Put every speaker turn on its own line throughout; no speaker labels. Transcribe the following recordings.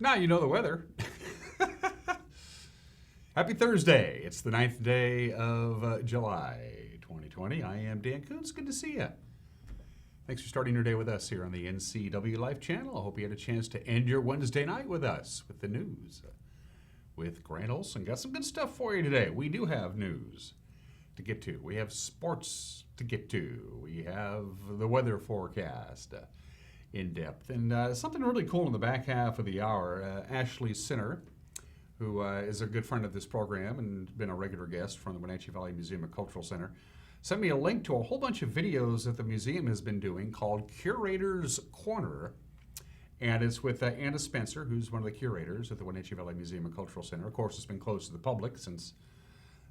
Now you know the weather. Happy Thursday. It's the 9th day of July 2020. I am Dan Kuntz. Good to see you. Thanks for starting your day with us here on the NCW Life channel. I hope you had a chance to end your Wednesday night with us with the news. With Grant Olson. Got some good stuff for you today. We do have news to get to. We have sports to get to. We have the weather forecast in depth. And something really cool in the back half of the hour. Ashley Sinner, who is a good friend of this program and been a regular guest from the Wenatchee Valley Museum and Cultural Center, sent me a link to a whole bunch of videos that the museum has been doing called Curator's Corner. And it's with Anna Spencer, who's one of the curators at the Wenatchee Valley Museum and Cultural Center. Of course, it's been closed to the public since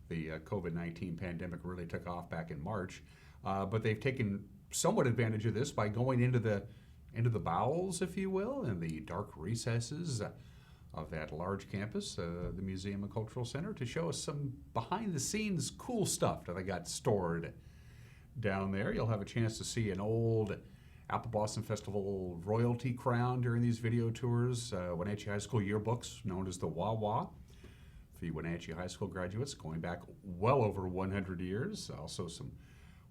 the COVID-19 pandemic really took off back in March. But they've taken somewhat advantage of this by going into the bowels, if you will, and the dark recesses of that large campus, the Museum and Cultural Center, to show us some behind-the-scenes cool stuff that they got stored down there. You'll have a chance to see an old Apple Blossom Festival royalty crown during these video tours, Wenatchee High School yearbooks known as the Wah-Wah for the Wenatchee High School graduates going back well over 100 years. Also some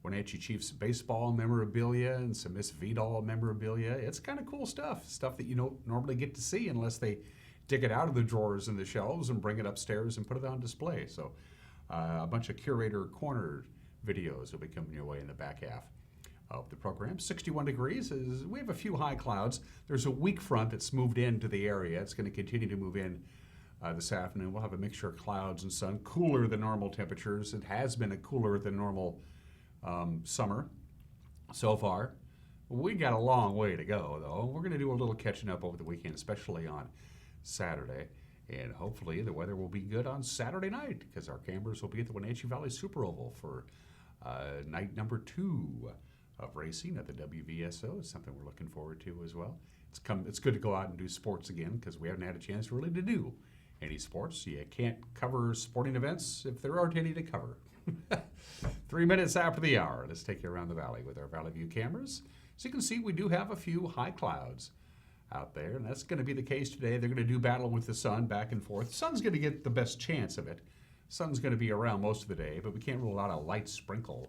Wenatchee Chiefs baseball memorabilia and some Miss Vidal memorabilia. It's kind of cool stuff that you don't normally get to see unless they dig it out of the drawers and the shelves and bring it upstairs and put it on display. So a bunch of Curator Corner videos will be coming your way in the back half of the program. 61 degrees. We have a few high clouds. There's a weak front that's moved into the area. It's going to continue to move in this afternoon. We'll have a mixture of clouds and sun, cooler than normal temperatures. It has been a cooler than normal summer so far. We got a long way to go, though. We're going to do a little catching up over the weekend, especially on Saturday. And hopefully the weather will be good on Saturday night because our cameras will be at the Wenatchee Valley Super Oval for night number 2 of racing at the WVSO. It's something we're looking forward to as well. It's good to go out and do sports again because we haven't had a chance really to do any sports. You can't cover sporting events if there aren't any to cover. 3 minutes after the hour, let's take you around the valley with our Valley View cameras. So you can see we do have a few high clouds out there, and that's going to be the case today. They're going to do battle with the sun back and forth. The sun's going to get the best chance of it. Sun's going to be around most of the day, but we can't rule out a light sprinkle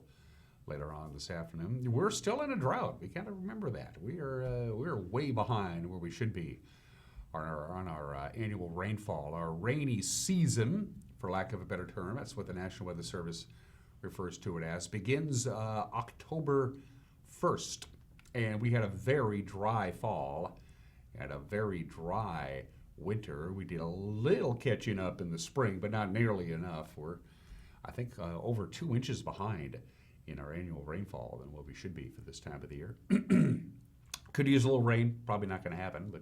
later on this afternoon. We're still in a drought. We got to remember that. We're way behind where we should be on our annual rainfall, our rainy season, for lack of a better term. That's what the National Weather Service refers to it as. Begins October 1st, and we had a very dry fall and a very dry winter. We did a little catching up in the spring, but not nearly enough. We're, I think, over 2 inches behind in our annual rainfall than what we should be for this time of the year. Could use a little rain. Probably not going to happen, but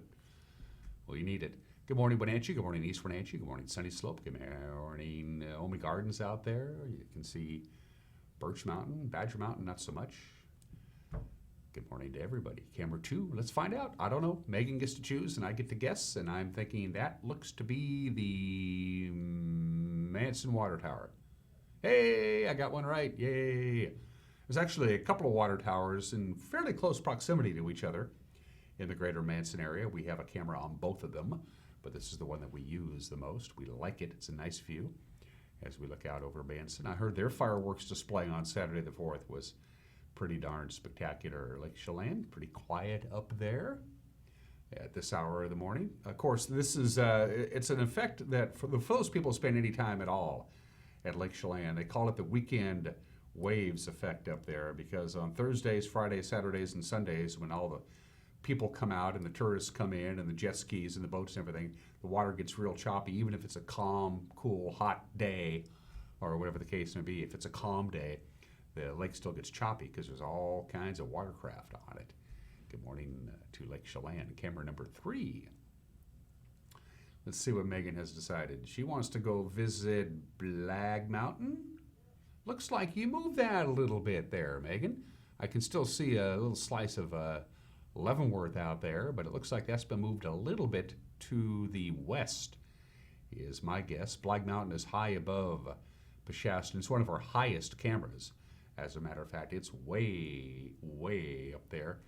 we need it. Good morning, Wenatchee. Good morning, East Wenatchee. Good morning, Sunny Slope. Good morning, Omi Gardens out there. You can see Birch Mountain, Badger Mountain, not so much. Good morning to everybody. Camera 2, let's find out. I don't know. Megan gets to choose and I get to guess, and I'm thinking that looks to be the Manson Water Tower. Hey, I got one right. Yay. There's actually a couple of water towers in fairly close proximity to each other in the greater Manson area. We have a camera on both of them, but this is the one that we use the most. We like it. It's a nice view as we look out over Manson. I heard their fireworks display on Saturday the 4th was pretty darn spectacular. Lake Chelan, pretty quiet up there at this hour of the morning. Of course, this is it's an effect that for those people who spend any time at all at Lake Chelan, they call it the weekend waves effect up there, because on Thursdays, Fridays, Saturdays, and Sundays, when all the people come out and the tourists come in and the jet skis and the boats and everything, the water gets real choppy, even if it's a calm, cool, hot day, or whatever the case may be. If it's a calm day, the lake still gets choppy because there's all kinds of watercraft on it. Good morning to Lake Chelan, camera number 3. Let's see what Megan has decided. She wants to go visit Blag Mountain. Looks like you moved that a little bit there, Megan. I can still see a little slice of Leavenworth out there, but it looks like that's been moved a little bit to the west, is my guess. Blag Mountain is high above Peshastin. It's one of our highest cameras. As a matter of fact, it's way, way up there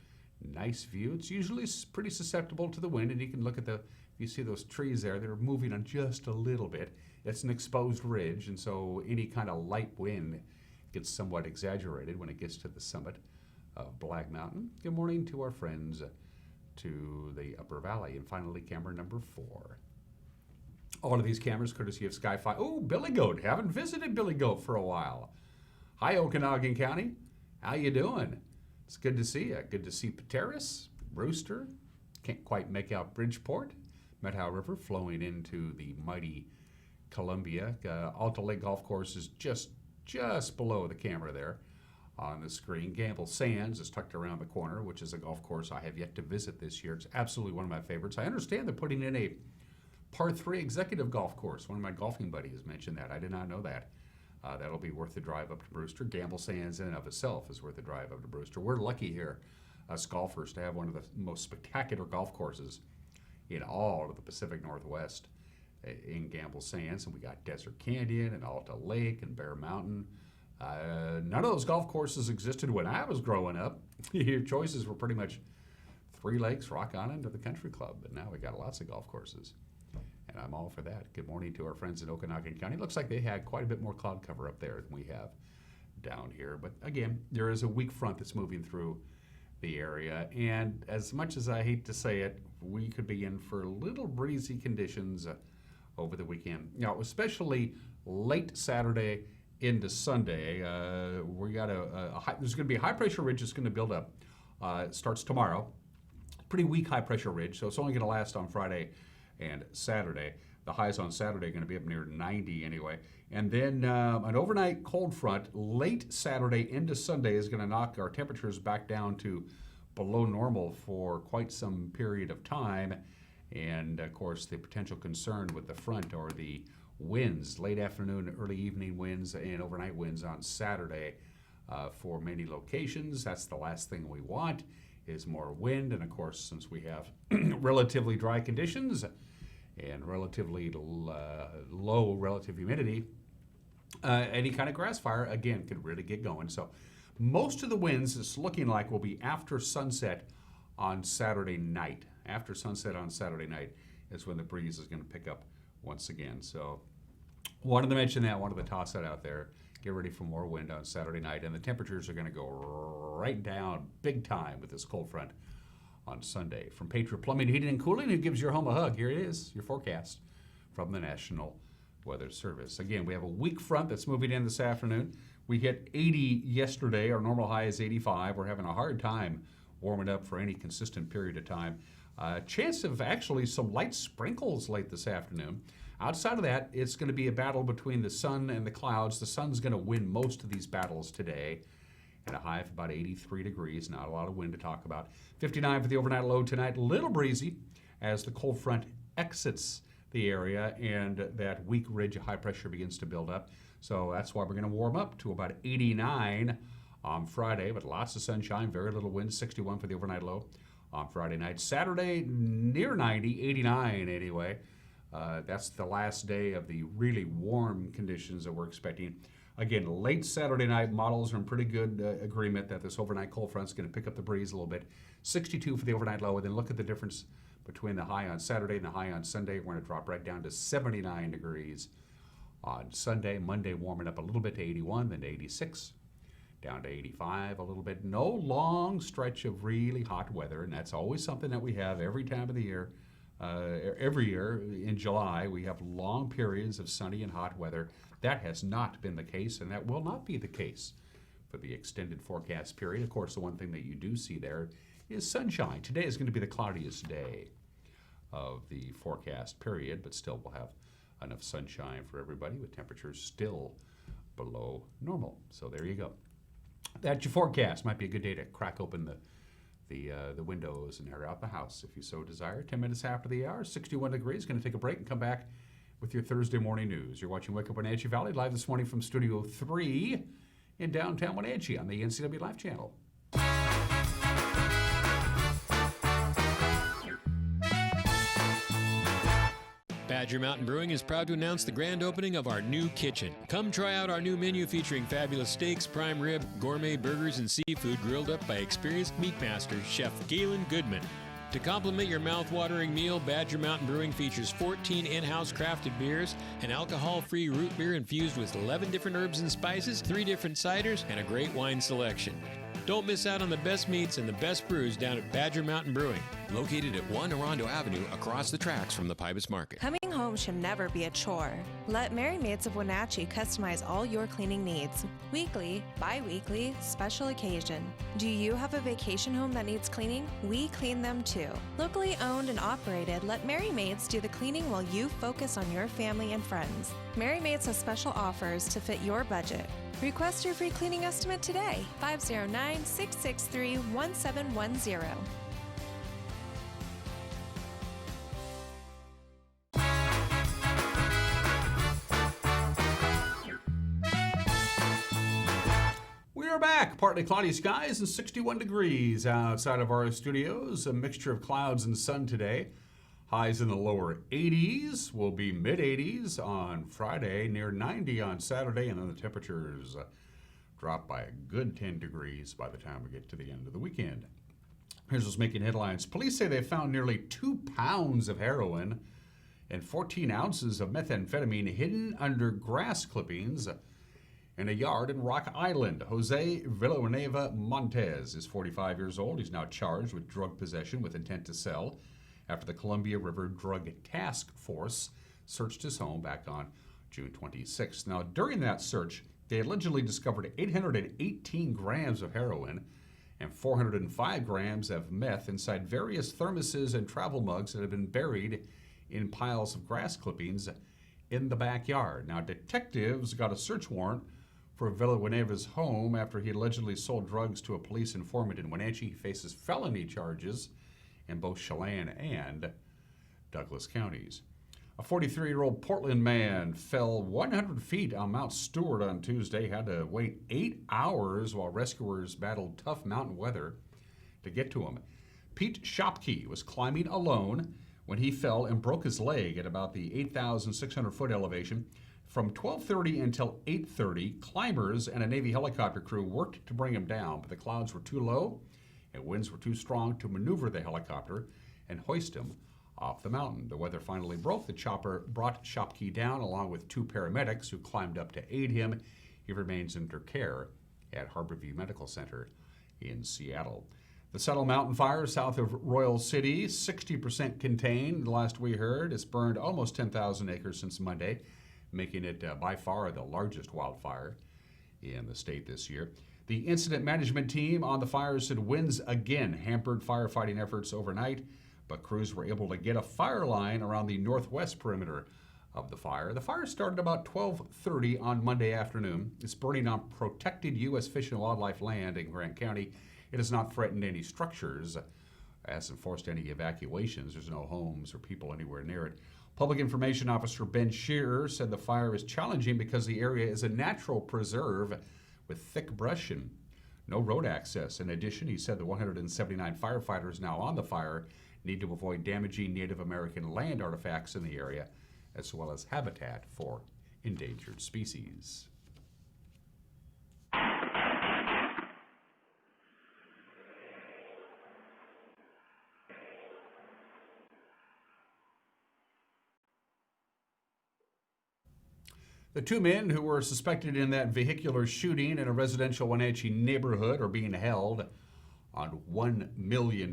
Nice view. It's usually pretty susceptible to the wind, and you can look at if you see those trees there, they're moving on just a little bit. It's an exposed ridge, and so any kind of light wind gets somewhat exaggerated when it gets to the summit of Black Mountain. Good morning to our friends to the Upper Valley. And finally, camera number 4. All of these cameras courtesy of Sky5. Oh, Billy Goat. Haven't visited Billy Goat for a while. Hi, Okanagan County. How you doing? It's good to see you. Good to see Pateris, Brewster. Can't quite make out Bridgeport. Methow River flowing into the mighty Columbia. Alta Lake Golf Course is just below the camera there on the screen. Gamble Sands is tucked around the corner, which is a golf course I have yet to visit this year. It's absolutely one of my favorites. I understand they're putting in a par 3 executive golf course. One of my golfing buddies mentioned that. I did not know that. That'll be worth the drive up to Brewster. Gamble Sands in and of itself is worth the drive up to Brewster. We're lucky here, us golfers, to have one of the most spectacular golf courses in all of the Pacific Northwest in Gamble Sands. And we got Desert Canyon and Alta Lake and Bear Mountain. None of those golf courses existed when I was growing up. Your choices were pretty much 3 Lakes, Rock Island, or the Country Club. But now we got lots of golf courses, and I'm all for that. Good morning to our friends in Okanagan County. Looks like they had quite a bit more cloud cover up there than we have down here. But again, there is a weak front that's moving through the area, and as much as I hate to say it, we could be in for little breezy conditions over the weekend. Now, especially late Saturday into Sunday, we got there's going to be a high pressure ridge that's going to build up. It starts tomorrow. Pretty weak high pressure ridge, so it's only going to last on Friday and Saturday. The highs on Saturday are going to be up near 90 anyway. And then an overnight cold front late Saturday into Sunday is going to knock our temperatures back down to below normal for quite some period of time. And of course, the potential concern with the front are the winds, late afternoon, early evening winds, and overnight winds on Saturday for many locations. That's the last thing we want, is more wind. And of course, since we have relatively dry conditions and relatively low relative humidity, any kind of grass fire, again, could really get going. So most of the winds, it's looking like, will be after sunset on Saturday night. After sunset on Saturday night is when the breeze is going to pick up once again. So wanted to mention that, wanted to toss that out there. Get ready for more wind on Saturday night, and the temperatures are going to go right down big time with this cold front on Sunday. From Patriot Plumbing, Heating, and Cooling, who gives your home a hug, here it is, your forecast from the National Weather Service. Again, we have a weak front that's moving in this afternoon. We hit 80 yesterday. Our normal high is 85. We're having a hard time warming up for any consistent period of time. Chance of actually some light sprinkles late this afternoon. Outside of that, it's going to be a battle between the sun and the clouds. The sun's going to win most of these battles today at a high of about 83 degrees. Not a lot of wind to talk about. 59 for the overnight low tonight. Little breezy as the cold front exits the area and that weak ridge of high pressure begins to build up. So that's why we're going to warm up to about 89 on Friday, but lots of sunshine, very little wind, 61 for the overnight low on Friday night. Saturday, near 90, 89 anyway. That's the last day of the really warm conditions that we're expecting. Again, late Saturday night, models are in pretty good agreement that this overnight cold front is going to pick up the breeze a little bit. 62 for the overnight low, and then look at the difference between the high on Saturday and the high on Sunday. We're going to drop right down to 79 degrees on Sunday. Monday warming up a little bit to 81, then to 86. Down to 85 a little bit. No long stretch of really hot weather, and that's always something that we have every time of the year. Every year in July, we have long periods of sunny and hot weather. That has not been the case, and that will not be the case for the extended forecast period. Of course, the one thing that you do see there is sunshine. Today is going to be the cloudiest day of the forecast period, but still we'll have enough sunshine for everybody with temperatures still below normal. So there you go. That's your forecast. Might be a good day to crack open the windows and air out the house if you so desire. 10 minutes after the hour, 61 degrees. Going to take a break and come back with your Thursday morning news. You're watching Wake Up Wenatchee Valley live this morning from Studio 3 in downtown Wenatchee on the NCW Live channel.
Badger Mountain Brewing is proud to announce the grand opening of our new kitchen. Come try out our new menu featuring fabulous steaks, prime rib, gourmet burgers, and seafood grilled up by experienced meat master Chef Galen Goodman. To complement your mouth-watering meal, Badger Mountain Brewing features 14 in-house crafted beers, an alcohol-free root beer infused with 11 different herbs and spices, 3 different ciders, and a great wine selection. Don't miss out on the best meats and the best brews down at Badger Mountain Brewing, located at 1 Orondo Avenue across the tracks from the Pybus Market.
Coming home should never be a chore. Let Merry Maids of Wenatchee customize all your cleaning needs. Weekly, bi-weekly, special occasion. Do you have a vacation home that needs cleaning? We clean them too. Locally owned and operated, let Merry Maids do the cleaning while you focus on your family and friends. Merry Maids has special offers to fit your budget. Request your free cleaning estimate today, 509-663-1710.
We are back. Partly cloudy skies and 61 degrees outside of our studios. A mixture of clouds and sun today. Highs in the lower 80s, will be mid-80s on Friday, near 90 on Saturday, and then the temperatures drop by a good 10 degrees by the time we get to the end of the weekend. Here's what's making headlines. Police say they found nearly 2 pounds of heroin and 14 ounces of methamphetamine hidden under grass clippings in a yard in Rock Island. Jose Villanueva Montez is 45 years old. He's now charged with drug possession with intent to sell after the Columbia River Drug Task Force searched his home back on June 26th. Now, during that search, they allegedly discovered 818 grams of heroin and 405 grams of meth inside various thermoses and travel mugs that had been buried in piles of grass clippings in the backyard. Now, detectives got a search warrant for Villanueva's home after he allegedly sold drugs to a police informant in Wenatchee. He faces felony charges in both Chelan and Douglas counties. A 43-year-old Portland man fell 100 feet on Mount Stewart on Tuesday, had to wait 8 hours while rescuers battled tough mountain weather to get to him. Pete Shopke was climbing alone when he fell and broke his leg at about the 8,600-foot elevation. From 12:30 until 8:30, climbers and a Navy helicopter crew worked to bring him down, but the clouds were too low and winds were too strong to maneuver the helicopter and hoist him off the mountain. The weather finally broke. The chopper brought Shopke down along with 2 paramedics who climbed up to aid him. He remains under care at Harborview Medical Center in Seattle. The Settle Mountain Fire south of Royal City, 60% contained. Last we heard, it's burned almost 10,000 acres since Monday, making it by far the largest wildfire in the state this year. The incident management team on the fire said winds again hampered firefighting efforts overnight, but crews were able to get a fire line around the northwest perimeter of the fire. The fire started about 12:30 on Monday afternoon. It's burning on protected U.S. Fish and Wildlife land in Grant County. It has not threatened any structures, hasn't forced any evacuations. There's no homes or people anywhere near it. Public Information Officer Ben Shearer said the fire is challenging because the area is a natural preserve with thick brush and no road access. In addition, he said the 179 firefighters now on the fire need to avoid damaging Native American land artifacts in the area, as well as habitat for endangered species. The 2 men who were suspected in that vehicular shooting in a residential Wenatchee neighborhood are being held on $1 million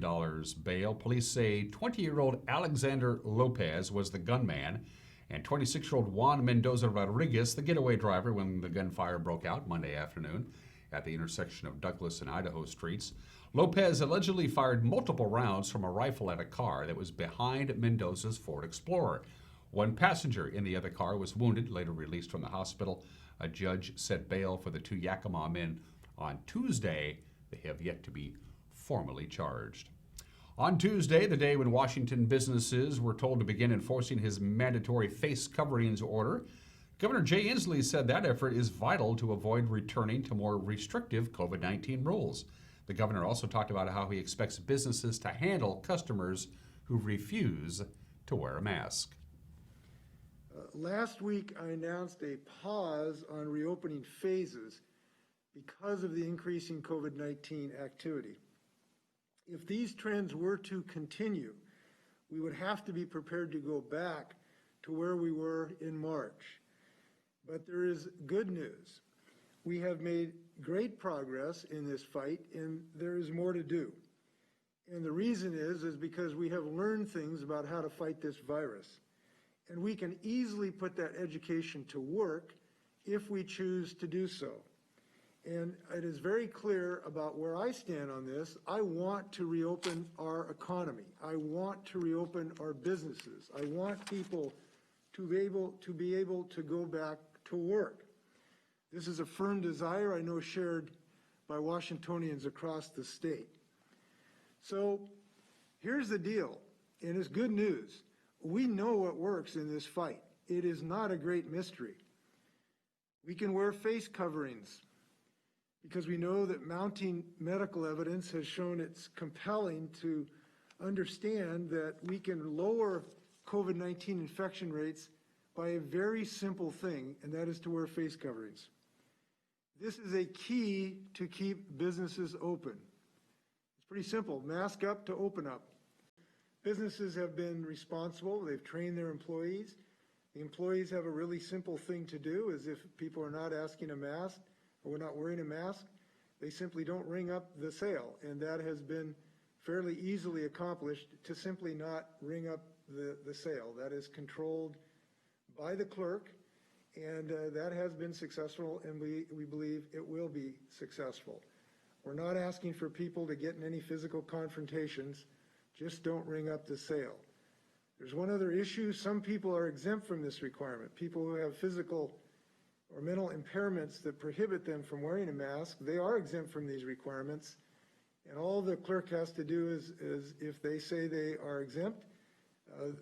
bail. Police say 20-year-old Alexander Lopez was the gunman and 26-year-old Juan Mendoza Rodriguez, the getaway driver when the gunfire broke out Monday afternoon at the intersection of Douglas and Idaho streets. Lopez allegedly fired multiple rounds from a rifle at a car that was behind Mendoza's Ford Explorer. 1 passenger in the other car was wounded, later released from the hospital. A judge set bail for the 2 Yakima men on Tuesday. They have yet to be formally charged. On Tuesday, the day when Washington businesses were told to begin enforcing his mandatory face coverings order, Governor Jay Inslee said that effort is vital to avoid returning to more restrictive COVID-19 rules. The governor also talked about how he expects businesses to handle customers who refuse to wear a mask.
Last week, I announced a pause on reopening phases because of the increasing COVID-19 activity. If these trends were to continue, we would have to be prepared to go back to where we were in March. But there is good news. We have made great progress in this fight, and there is more to do. And the reason is because we have learned things about how to fight this virus. And we can easily put that education to work if we choose to do so. And it is very clear about where I stand on this. I want to reopen our economy. I want to reopen our businesses. I want people to be able to go back to work. This is a firm desire I know shared by Washingtonians across the state. So here's the deal, and it's good news. We know what works in this fight. It is not a great mystery. We can wear face coverings because we know that mounting medical evidence has shown it's compelling to understand that we can lower COVID-19 infection rates by a very simple thing, and that is to wear face coverings. This is a key to keep businesses open. It's pretty simple. Mask up to open up. Businesses have been responsible. They've trained their employees. The employees have a really simple thing to do, is if people are not asking a mask or we're not wearing a mask, they simply don't ring up the sale. And that has been fairly easily accomplished, to simply not ring up the sale. That is controlled by the clerk, and that has been successful, and we believe it will be successful. We're not asking for people to get in any physical confrontations. Just don't ring up the sale. There's one other issue. Some people are exempt from this requirement. People who have physical or mental impairments that prohibit them from wearing a mask, they are exempt from these requirements. And all the clerk has to do is if they say they are exempt,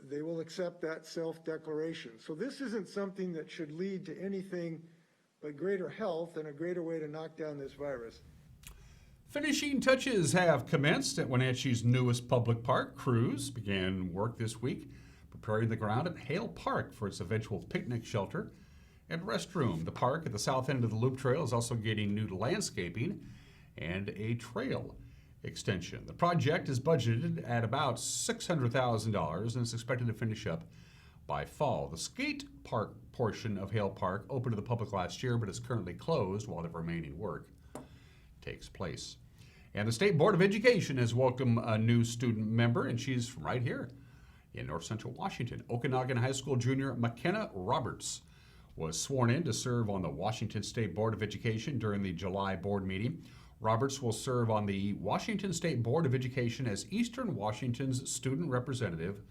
they will accept that self-declaration. So this isn't something that should lead to anything but greater health and a greater way to knock down this virus.
Finishing touches have commenced at Wenatchee's newest public park. Crews began work this week, preparing the ground at Hale Park for its eventual picnic shelter and restroom. The park at the south end of the Loop Trail is also getting new landscaping and a trail extension. The project is budgeted at about $600,000 and is expected to finish up by fall. The skate park portion of Hale Park opened to the public last year, but is currently closed while the remaining work takes place. And the State Board of Education has welcomed a new student member, and she's from right here in North Central Washington. Okanagan High School junior McKenna Roberts was sworn in to serve on the Washington State Board of Education during the July board meeting. Roberts will serve on the Washington State Board of Education as Eastern Washington's student representative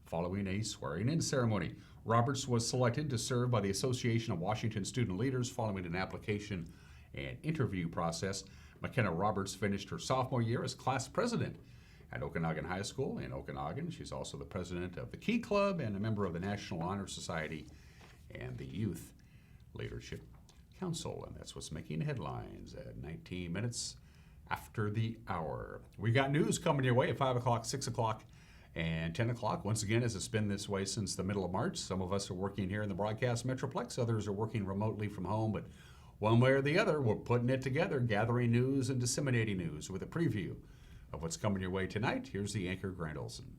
following a swearing-in ceremony. Roberts was selected to serve by the Association of Washington Student Leaders following an application and interview process. McKenna Roberts finished her sophomore year as class president at Okanagan High School in Okanagan. She's also the president of the Key Club and a member of the National Honor Society and the Youth Leadership Council. And that's what's making headlines at 19 minutes after the hour. We got news coming your way at 5 o'clock, 6 o'clock, and 10 o'clock. Once again, as it's been this way since the middle of March, some of us are working here in the broadcast metroplex, others are working remotely from home, but one way or the other, we're putting it together, gathering news and disseminating news with a preview of what's coming your way tonight. Here's the anchor, Grant Olson.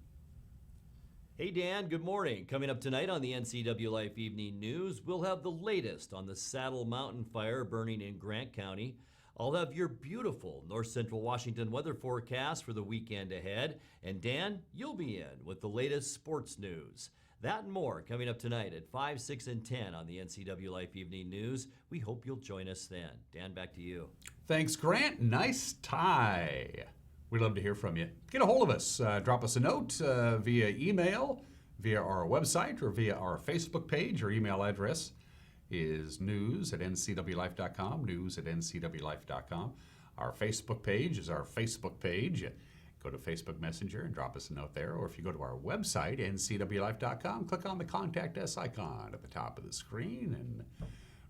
Hey Dan, good morning. Coming up tonight on the NCW Life Evening News, we'll have the latest on the Saddle Mountain fire burning in Grant County. I'll have your beautiful North Central Washington weather forecast for the weekend ahead. And Dan, you'll be in with the latest sports news. That and more coming up tonight at 5, 6, and 10 on the NCW Life Evening News. We hope you'll join us then. Dan, back to you.
Thanks, Grant. Nice tie. We'd love to hear from you. Get a hold of us. Drop us a note via email, via our website, or via our Facebook page. Our email address is news@ncwlife.com, news@ncwlife.com. Our Facebook page is our Facebook page. Go to Facebook Messenger and drop us a note there. Or if you go to our website, ncwlife.com, click on the Contact Us icon at the top of the screen and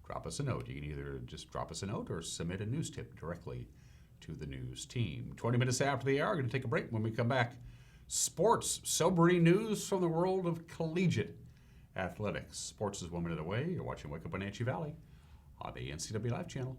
drop us a note. You can either just drop us a note or submit a news tip directly to the news team. 20 minutes after the hour, we're going to take a break. When we come back, sports, sobering news from the world of collegiate athletics. Sports is 1 minute away. You're watching Wake Up Wenatchee Valley on the NCW Live channel.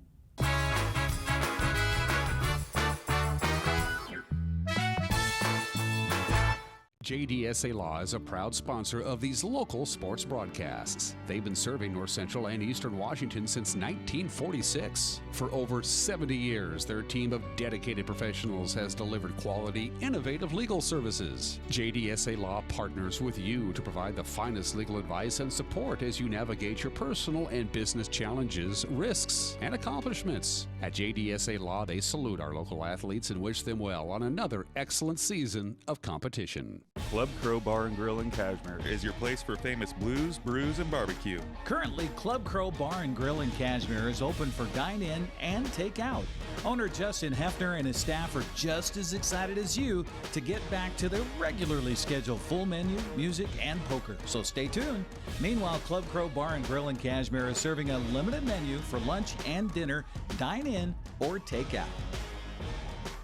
JDSA Law is a proud sponsor of these local sports broadcasts. They've been serving North Central and Eastern Washington since 1946. For over 70 years, their team of dedicated professionals has delivered quality, innovative legal services. JDSA Law partners with you to provide the finest legal advice and support as you navigate your personal and business challenges, risks, and accomplishments. At JDSA Law, they salute our local athletes and wish them well on another excellent season of competition.
Club Crow Bar and Grill in Cashmere is your place for famous blues, brews, and barbecue.
Currently, Club Crow Bar and Grill in Cashmere is open for dine-in and take-out. Owner Justin Hefner and his staff are just as excited as you to get back to their regularly scheduled full menu, music, and poker, so stay tuned. Meanwhile, Club Crow Bar and Grill in Cashmere is serving a limited menu for lunch and dinner, dine-in or take-out.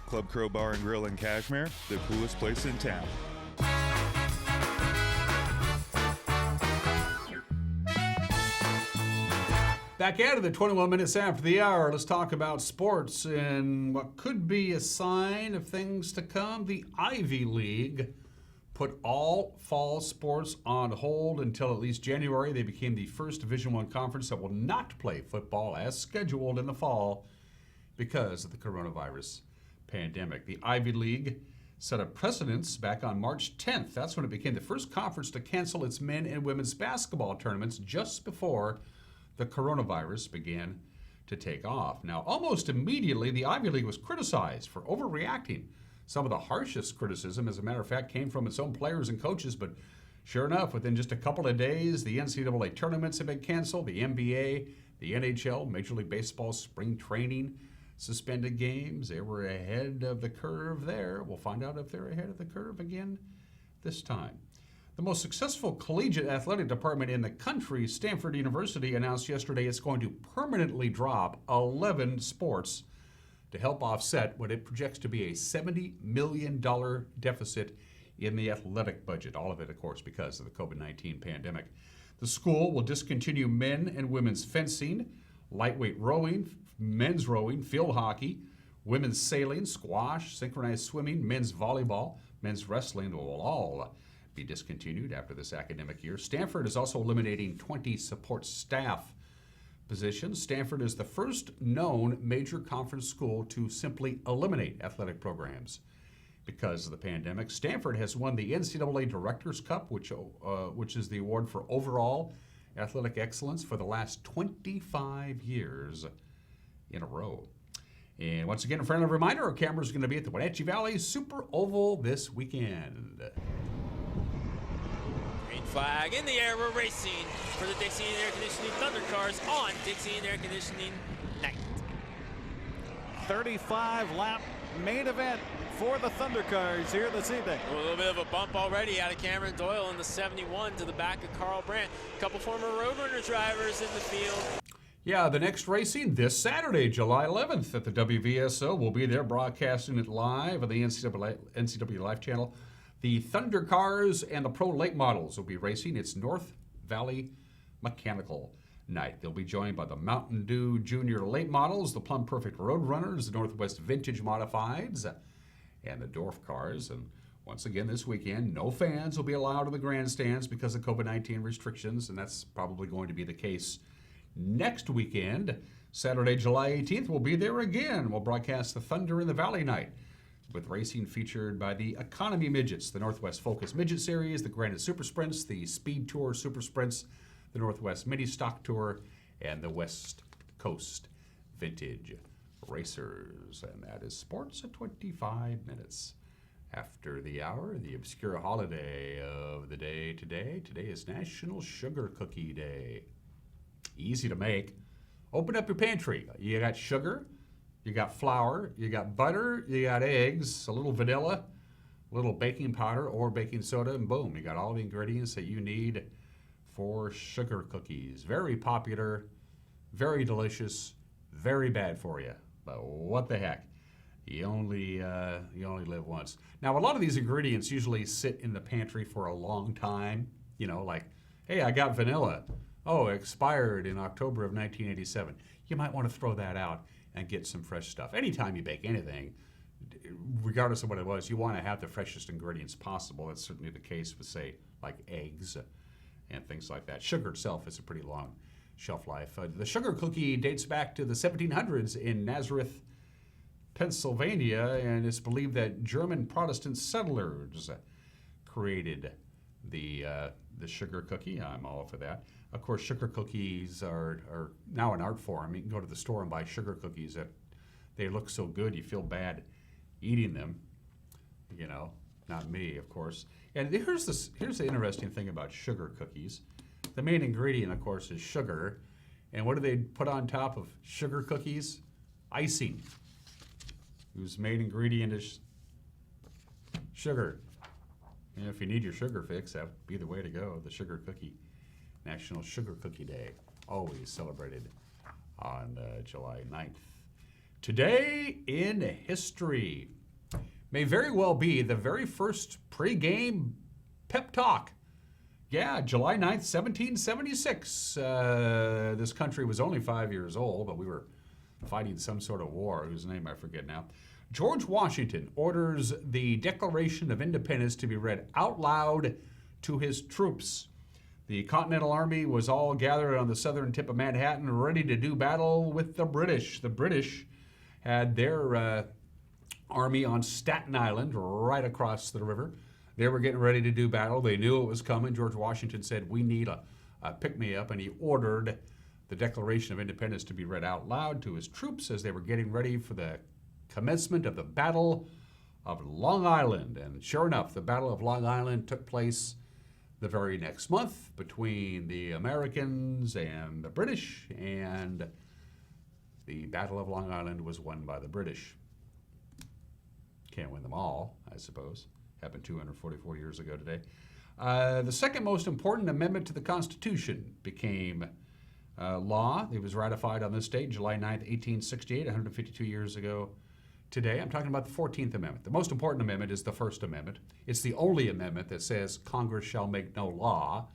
Club Crow Bar and Grill in Cashmere, the coolest place in town.
Back at it at 21 minutes after the hour. Let's talk about sports and what could be a sign of things to come. The Ivy League put all fall sports on hold until at least January. They became the first Division I conference that will not play football as scheduled in the fall because of the coronavirus pandemic. The Ivy League set a precedence back on March 10th. That's when it became the first conference to cancel its men and women's basketball tournaments just before the coronavirus began to take off. Now, almost immediately, the Ivy League was criticized for overreacting. Some of the harshest criticism, as a matter of fact, came from its own players and coaches, but sure enough, within just a couple of days, the NCAA tournaments have been canceled, the NBA, the NHL, Major League Baseball spring training suspended games. They were ahead of the curve there. We'll find out if they're ahead of the curve again this time. The most successful collegiate athletic department in the country, Stanford University, announced yesterday it's going to permanently drop 11 sports to help offset what it projects to be a $70 million deficit in the athletic budget. All of it, of course, because of the COVID-19 pandemic. The school will discontinue men and women's fencing, lightweight rowing, men's rowing, field hockey, women's sailing, squash, synchronized swimming, men's volleyball, men's wrestling will all be discontinued after this academic year. Stanford is also eliminating 20 support staff positions. Stanford is the first known major conference school to simply eliminate athletic programs because of the pandemic. Stanford has won the NCAA Directors Cup, which is the award for overall athletic excellence for the last 25 years in a row. And once again, a friendly reminder, our camera is going to be at the Wenatchee Valley Super Oval this weekend.
Green flag in the air, we're racing for the Dixie and Air Conditioning Thunder Cars on Dixie and Air Conditioning night.
35-lap main event for the Thunder Cars here this evening.
A little bit of a bump already out of Cameron Doyle in the 71 to the back of Carl Brandt. A couple former Roadrunner drivers in the field.
Yeah, the next racing this Saturday, July 11th at the WVSO. We'll be there broadcasting it live on the NCW Live channel. The Thunder Cars and the Pro Late Models will be racing. It's North Valley Mechanical Night. They'll be joined by the Mountain Dew Junior Late Models, the Plum Perfect Road Runners, the Northwest Vintage Modifieds, and the Dorf Cars. And once again this weekend, no fans will be allowed in the grandstands because of COVID-19 restrictions, and that's probably going to be the case next weekend. Saturday, July 18th, we'll be there again. We'll broadcast the Thunder in the Valley Night with racing featured by the Economy Midgets, the Northwest Focus Midget Series, the Granite Super Sprints, the Speed Tour Super Sprints, the Northwest Mini Stock Tour, and the West Coast Vintage Racers. And that is sports at 25 minutes after the hour. The obscure holiday of the day today. Today is National Sugar Cookie Day. Easy to make. Open up your pantry. You got sugar, you got flour, you got butter, you got eggs, a little vanilla, a little baking powder or baking soda, and boom, you got all the ingredients that you need for sugar cookies. Very popular, very delicious, very bad for you. But what the heck? You only live once. Now, a lot of these ingredients usually sit in the pantry for a long time. You know, like Hey, I got vanilla. Oh, expired in October of 1987. You might want to throw that out and get some fresh stuff. Anytime you bake anything, regardless of what it was, you want to have the freshest ingredients possible. That's certainly the case with, say, like eggs and things like that. Sugar itself is a pretty long shelf life. The sugar cookie dates back to the 1700s in Nazareth, Pennsylvania, and it's believed that German Protestant settlers created the sugar cookie. I'm all for that. Of course, sugar cookies are now an art form. You can go to the store and buy sugar cookies that they look so good you feel bad eating them. You know, not me, of course. And here's the interesting thing about sugar cookies. The main ingredient, of course, is sugar. And what do they put on top of sugar cookies? Icing, whose main ingredient is sugar. And if you need your sugar fix, that would be the way to go, the sugar cookie. National Sugar Cookie Day, always celebrated on July 9th. Today in history may very well be the very first pregame pep talk. Yeah, July 9th, 1776. This country was only 5 years old, but we were fighting some sort of war, whose name I forget now. George Washington orders the Declaration of Independence to be read out loud to his troops. The Continental Army was all gathered on the southern tip of Manhattan, ready to do battle with the British. The British had their army on Staten Island, right across the river. They were getting ready to do battle. They knew it was coming. George Washington said, we need a pick-me-up, and he ordered the Declaration of Independence to be read out loud to his troops as they were getting ready for the commencement of the Battle of Long Island. And sure enough, the Battle of Long Island took place the very next month between the Americans and the British, and the Battle of Long Island was won by the British. Can't win them all, I suppose. Happened 244 years ago today. The second most important amendment to the Constitution became law. It was ratified on this date, July 9th, 1868, 152 years ago today. I'm talking about the 14th Amendment. The most important amendment is the First Amendment. It's the only amendment that says Congress shall make no law.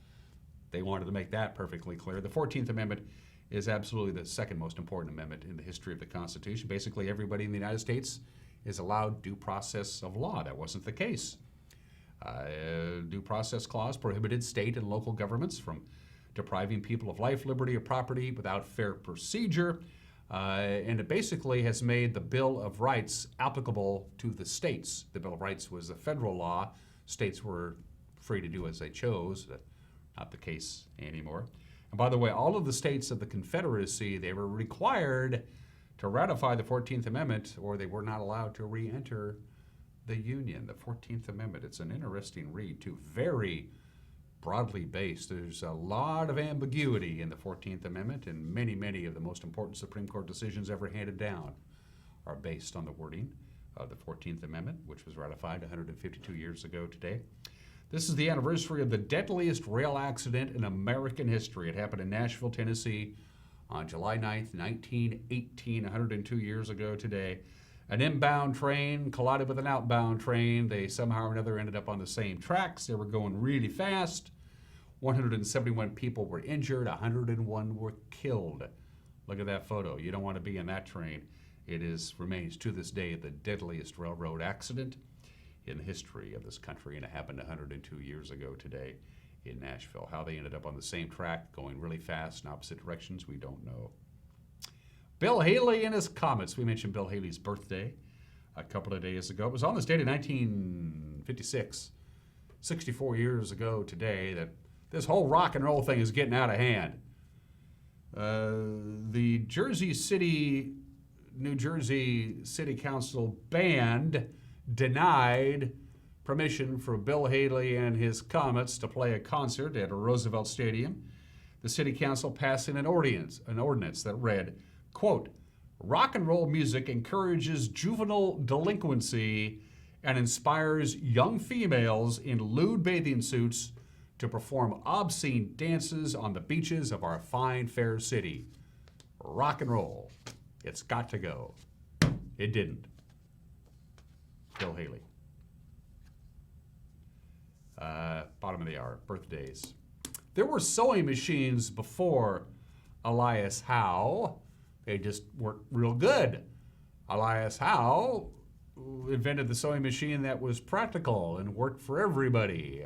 They wanted to make that perfectly clear. The 14th Amendment is absolutely the second most important amendment in the history of the Constitution. Basically, everybody in the United States is allowed due process of law. That wasn't the case. Due process clause prohibited state and local governments from depriving people of life, liberty, or property without fair procedure. And it basically has made the Bill of Rights applicable to the states. The Bill of Rights was a federal law. States were free to do as they chose. Not the case anymore. And by the way, all of the states of the Confederacy, they were required to ratify the 14th Amendment, or they were not allowed to re-enter the Union. The 14th Amendment, it's an interesting read, too. Very broadly based. There's a lot of ambiguity in the 14th Amendment, and many, many of the most important Supreme Court decisions ever handed down are based on the wording of the 14th Amendment, which was ratified 152 years ago today. This is the anniversary of the deadliest rail accident in American history. It happened in Nashville, Tennessee on July 9th, 1918, 102 years ago today. An inbound train collided with an outbound train. They somehow or another ended up on the same tracks. They were going really fast. 171 people were injured. 101 were killed. Look at that photo. You don't want to be in that train. It remains to this day the deadliest railroad accident in the history of this country, and it happened 102 years ago today in Nashville. How they ended up on the same track, going really fast in opposite directions, we don't know. Bill Haley and his Comets. We mentioned Bill Haley's birthday a couple of days ago. It was on this date in 1956, 64 years ago today, that this whole rock and roll thing is getting out of hand. The New Jersey City Council band denied permission for Bill Haley and his Comets to play a concert at Roosevelt Stadium. The City Council passed an ordinance that read, quote, rock and roll music encourages juvenile delinquency and inspires young females in lewd bathing suits to perform obscene dances on the beaches of our fine, fair city. Rock and roll. It's got to go. It didn't. Bill Haley. Bottom of the hour, birthdays. There were sewing machines before Elias Howe. They just weren't real good. Elias Howe invented the sewing machine that was practical and worked for everybody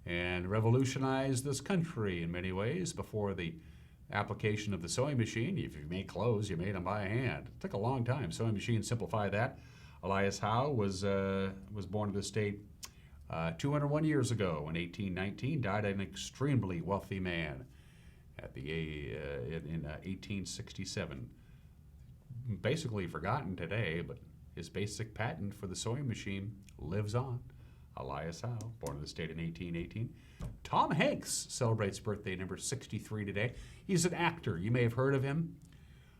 and revolutionized this country in many ways. Before the application of the sewing machine, if you made clothes, you made them by hand. It took a long time. Sewing machines simplified that. Elias Howe was born in the state 201 years ago in 1819, died an extremely wealthy man in 1867. Basically forgotten today, but his basic patent for the sewing machine lives on. Elias Howe, born in the state in 1818. Tom Hanks celebrates birthday number 63 today. He's an actor. You may have heard of him.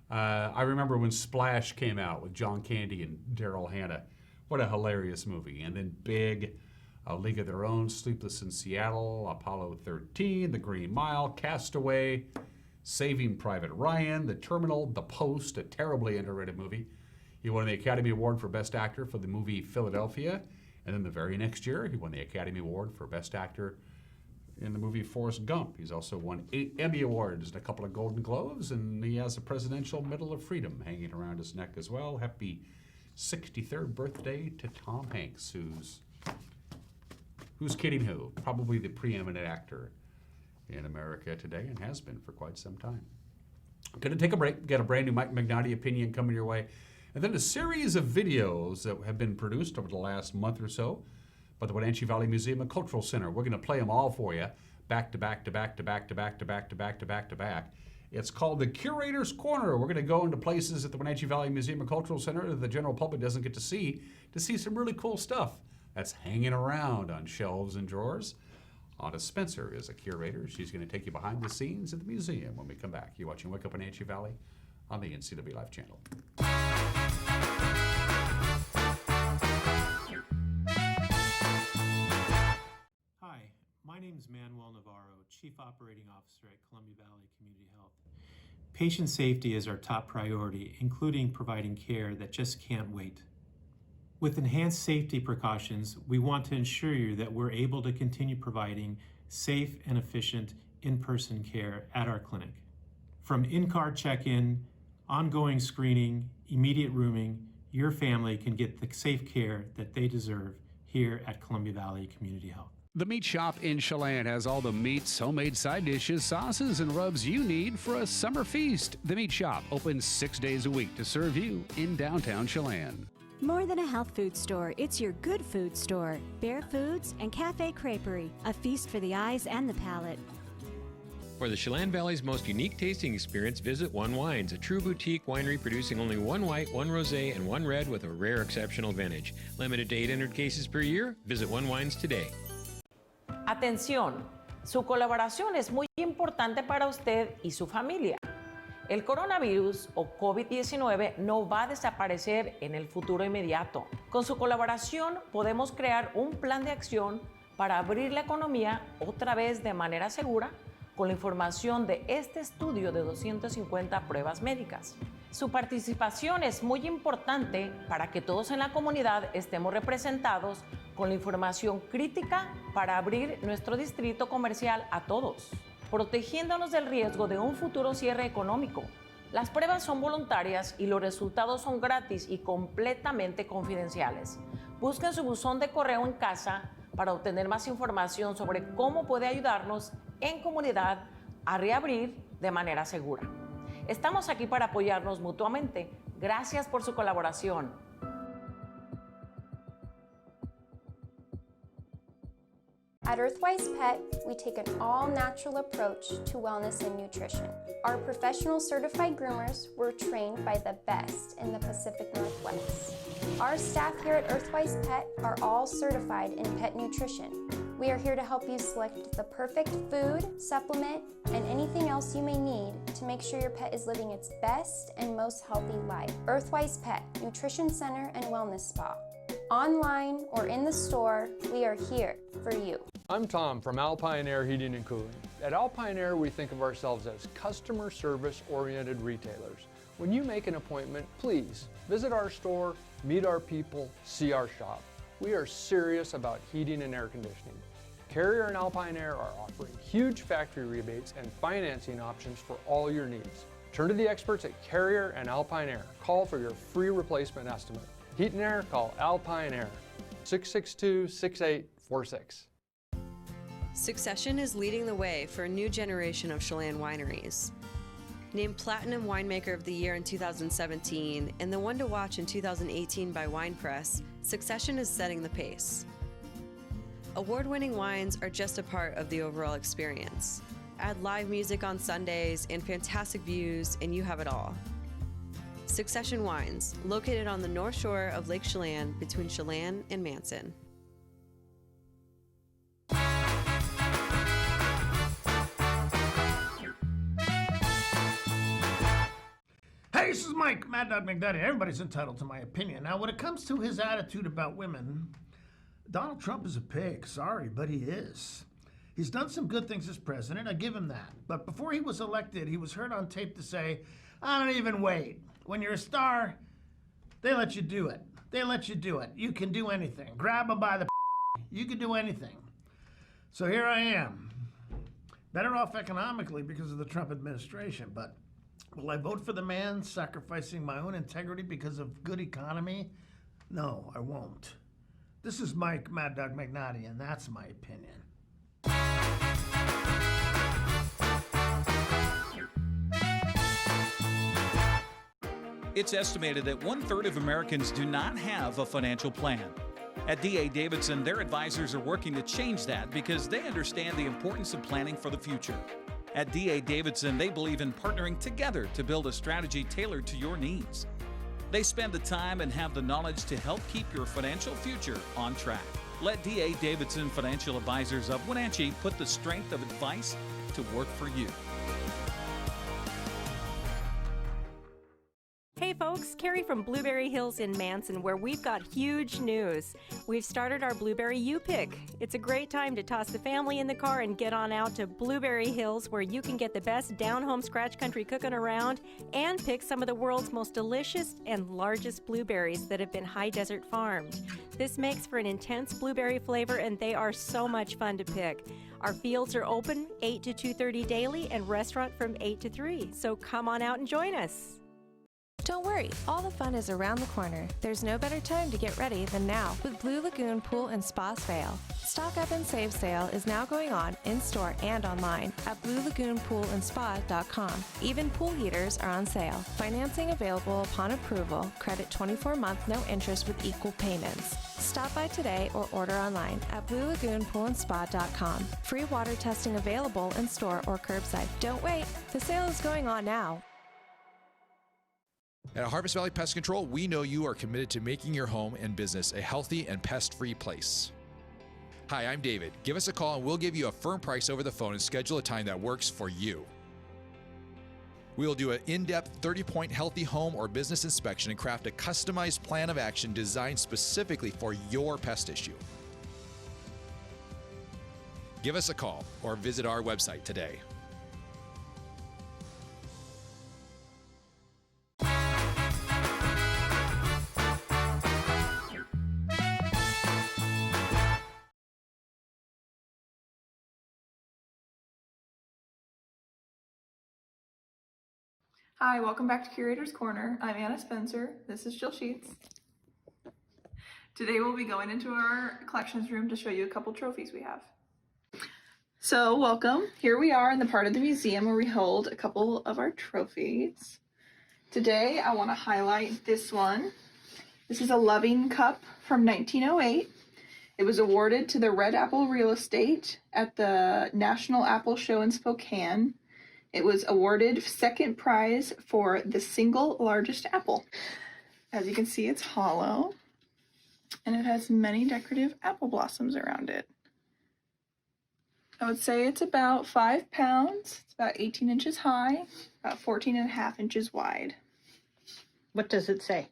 I remember when Splash came out with John Candy and Daryl Hannah. What a hilarious movie. And then Big, A League of Their Own, Sleepless in Seattle, Apollo 13, The Green Mile, Castaway, Saving Private Ryan, The Terminal, The Post, a terribly underrated movie. He won the Academy Award for Best Actor for the movie Philadelphia. And then the very next year, he won the Academy Award for Best Actor in the movie Forrest Gump. He's also won 8 Emmy Awards and a couple of Golden Globes, and he has a Presidential Medal of Freedom hanging around his neck as well. Happy 63rd birthday to Tom Hanks, who's kidding who? Probably the preeminent actor in America today and has been for quite some time. Going to take a break, get a brand new Mike Magnotti opinion coming your way, and then a series of videos that have been produced over the last month or so by the Wenatchee Valley Museum and Cultural Center. We're going to play them all for you, back to back to back to back to back to back to back to back to back. It's called the Curator's Corner. We're going to go into places at the Wenatchee Valley Museum and Cultural Center that the general public doesn't get to see some really cool stuff that's hanging around on shelves and drawers. Anna Spencer is a curator. She's going to take you behind the scenes at the museum when we come back. You're watching Wake Up Wenatchee Valley on the NCW Life channel.
Hi, my name is Manuel Navarro, Chief Operating Officer at Columbia Valley Community Health. Patient safety is our top priority, including providing care that just can't wait. With enhanced safety precautions, we want to ensure you that we're able to continue providing safe and efficient in-person care at our clinic. From in-car check-in, ongoing screening, immediate rooming, your family can get the safe care that they deserve here at Columbia Valley Community Health.
The Meat Shop in Chelan has all the meats, homemade side dishes, sauces, and rubs you need for a summer feast. The Meat Shop opens 6 days a week to serve you in downtown Chelan.
More than a health food store, it's your good food store. Bear Foods and Cafe Creperie, a feast for the eyes and the palate.
For the Chelan Valley's most unique tasting experience, visit One Wines, a true boutique winery producing only one white, one rosé, and one red with a rare exceptional vintage. Limited to 800 cases per year. Visit One Wines today.
Atención, su colaboración es muy importante para usted y su familia. El coronavirus o COVID-19 no va a desaparecer en el futuro inmediato. Con su colaboración podemos crear un plan de acción para abrir la economía otra vez de manera segura con la información de este estudio de 250 pruebas médicas. Su participación es muy importante para que todos en la comunidad estemos representados con la información crítica para abrir nuestro distrito comercial a todos, protegiéndonos del riesgo de un futuro cierre económico. Las pruebas son voluntarias y los resultados son gratis y completamente confidenciales. Busquen su buzón de correo en casa para obtener más información sobre cómo puede ayudarnos en comunidad a reabrir de manera segura. Estamos aquí para apoyarnos mutuamente. Gracias por su colaboración.
At Earthwise Pet, we take an all-natural approach to wellness and nutrition. Our professional certified groomers were trained by the best in the Pacific Northwest. Our staff here at Earthwise Pet are all certified in pet nutrition. We are here to help you select the perfect food, supplement, and anything else you may need to make sure your pet is living its best and most healthy life. Earthwise Pet, Nutrition Center and Wellness Spa. Online or in the store, we are here for you.
I'm Tom from Alpine Air Heating and Cooling. At Alpine Air, we think of ourselves as customer service-oriented retailers. When you make an appointment, please visit our store, meet our people, see our shop. We are serious about heating and air conditioning. Carrier and Alpine Air are offering huge factory rebates and financing options for all your needs. Turn to the experts at Carrier and Alpine Air. Call for your free replacement estimate. Heat and air, call Alpine Air, 662-6846.
Succession is leading the way for a new generation of Chelan wineries. Named Platinum Winemaker of the Year in 2017 and the one to watch in 2018 by Wine Press, Succession is setting the pace. Award-winning wines are just a part of the overall experience. Add live music on Sundays and fantastic views, and you have it all. Succession Wines, located on the north shore of Lake Chelan between Chelan and Manson.
Hey, this is Mike, Mad Dog McDaddy. Everybody's entitled to my opinion. Now, when it comes to his attitude about women, Donald Trump is a pig. Sorry, but he is. He's done some good things as president. I give him that. But before he was elected, he was heard on tape to say, I don't even wait. When you're a star, they let you do it. They let you do it. You can do anything. Grab them by the you can do anything. So here I am. Better off economically because of the Trump administration, but will I vote for the man sacrificing my own integrity because of good economy? No, I won't. This is Mike, Mad Dog McNaughty, and that's my opinion.
It's estimated that 1/3 of Americans do not have a financial plan. At D.A. Davidson, their advisors are working to change that because they understand the importance of planning for the future. At D.A. Davidson, they believe in partnering together to build a strategy tailored to your needs. They spend the time and have the knowledge to help keep your financial future on track. Let D.A. Davidson Financial Advisors of Wenatchee put the strength of advice to work for you.
Hey folks, Carrie from Blueberry Hills in Manson, where we've got huge news. We've started our Blueberry U-Pick. It's a great time to toss the family in the car and get on out to Blueberry Hills, where you can get the best down-home scratch country cooking around and pick some of the world's most delicious and largest blueberries that have been high desert farmed. This makes for an intense blueberry flavor, and they are so much fun to pick. Our fields are open 8 to 2:30 daily and restaurant from 8 to 3, so come on out and join us.
Don't worry, all the fun is around the corner. There's no better time to get ready than now with Blue Lagoon Pool and Spa Sale. Stock Up and Save sale is now going on in-store and online at bluelagoompoolandspa.com. Even pool heaters are on sale. Financing available upon approval. Credit 24-month, no interest with equal payments. Stop by today or order online at bluelagoompoolandspa.com. Free water testing available in-store or curbside. Don't wait, the sale is going on now.
At Harvest Valley Pest Control, we know you are committed to making your home and business a healthy and pest-free place. Hi, I'm David. Give us a call and we'll give you a firm price over the phone and schedule a time that works for you. We will do an in-depth 30-point healthy home or business inspection and craft a customized plan of action designed specifically for your pest issue. Give us a call or visit our website today.
Hi, welcome back to Curator's Corner. I'm Anna Spencer. This is Jill Sheets. Today we'll be going into our collections room to show you a couple trophies we have. So welcome. Here we are in the part of the museum where we hold a couple of our trophies. Today I want to highlight this one. This is a Loving Cup from 1908. It was awarded to the Red Apple Real Estate at the National Apple Show in Spokane. It was awarded second prize for the single largest apple. As you can see, it's hollow, and it has many decorative apple blossoms around it. I would say it's about 5 pounds. It's about 18 inches high, about 14.5 inches wide.
What does it say?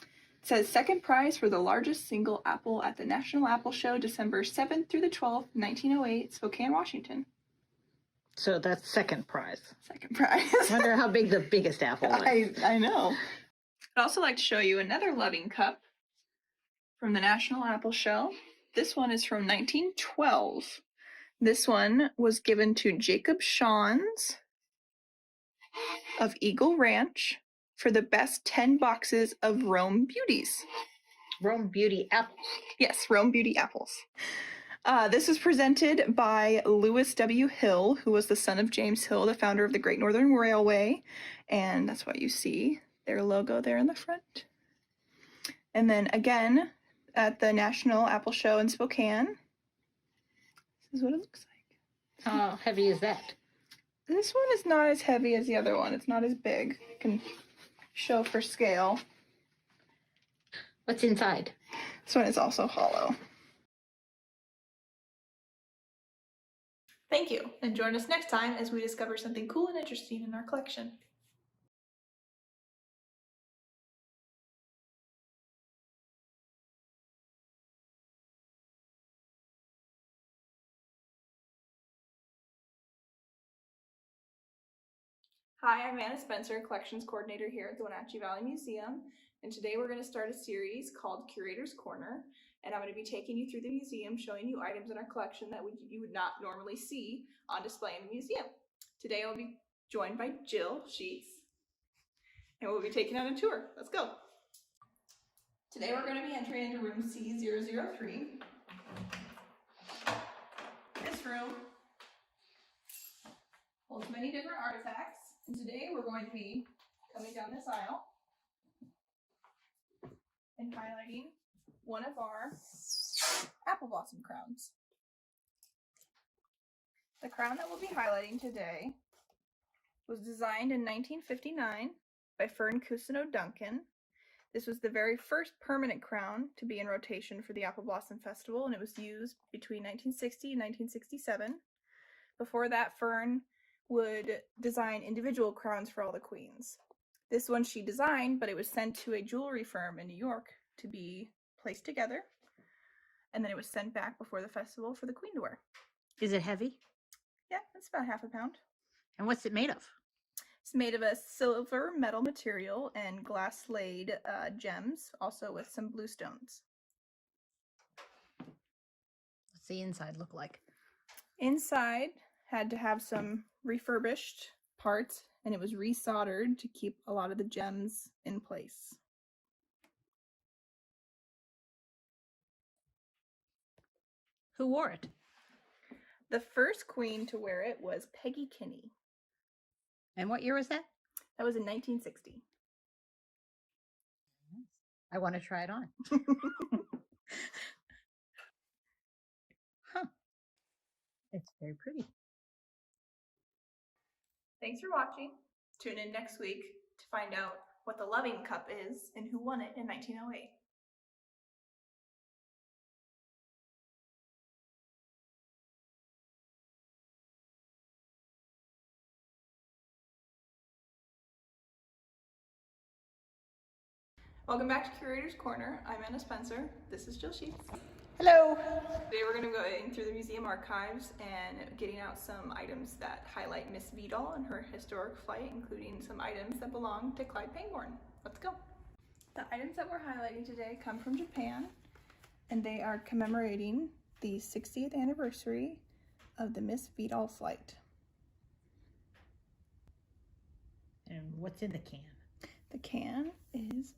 It says second prize for the largest single apple at the National Apple Show, December 7th through the 12th, 1908, Spokane, Washington.
So that's second prize.
Second prize.
I wonder how big the biggest apple is.
I know. I'd also like to show you another Loving Cup from the National Apple Show. This one is from 1912. This one was given to Jacob Shawns of Eagle Ranch for the best 10 boxes of Rome Beauties.
Rome Beauty apples.
Yes, Rome Beauty apples. This was presented by Lewis W. Hill, who was the son of James Hill, the founder of the Great Northern Railway. And that's why you see their logo there in the front. And then again, at the National Apple Show in Spokane. This is what it looks like.
How heavy is that?
This one is not as heavy as the other one. It's not as big. I can show for scale.
What's inside?
This one is also hollow. Thank you, and join us next time as we discover something cool and interesting in our collection. Hi, I'm Anna Spencer, Collections Coordinator here at the Wenatchee Valley Museum, and today we're going to start a series called Curator's Corner, and I'm going to be taking you through the museum, showing you items in our collection that you would not normally see on display in the museum. Today I'll be joined by Jill Sheets, and we'll be taking on a tour. Let's go. Today we're going to be entering into room C003. This room holds many different artifacts. And today we're going to be coming down this aisle and highlighting one of our apple blossom crowns. The crown that we'll be highlighting today was designed in 1959 by Fern Cousineau Duncan. This was the very first permanent crown to be in rotation for the Apple Blossom Festival, and it was used between 1960 and 1967. Before that, Fern would design individual crowns for all the queens. This one she designed, but it was sent to a jewelry firm in New York to be placed together, and then it was sent back before the festival for the queen to wear.
Is it heavy?
Yeah, it's about half a pound.
And what's it made of?
It's made of a silver metal material and glass-laid gems, also with some blue stones.
What's the inside look like?
Inside had to have some refurbished parts, and it was resoldered to keep a lot of the gems in place.
Who wore it?
The first queen to wear it was Peggy Kinney.
And what year was that?
That was in 1960.
I want to try it on. Huh. It's very pretty.
Thanks for watching. Tune in next week to find out what the Loving Cup is and who won it in 1908. Welcome back to Curator's Corner. I'm Anna Spencer. This is Jill Sheets.
Hello.
Today we're going to go in through the museum archives and getting out some items that highlight Miss Vidal and her historic flight, including some items that belong to Clyde Pangborn. Let's go. The items that we're highlighting today come from Japan, and they are commemorating the 60th anniversary of the Miss Vidal flight.
And what's in the can?
The can is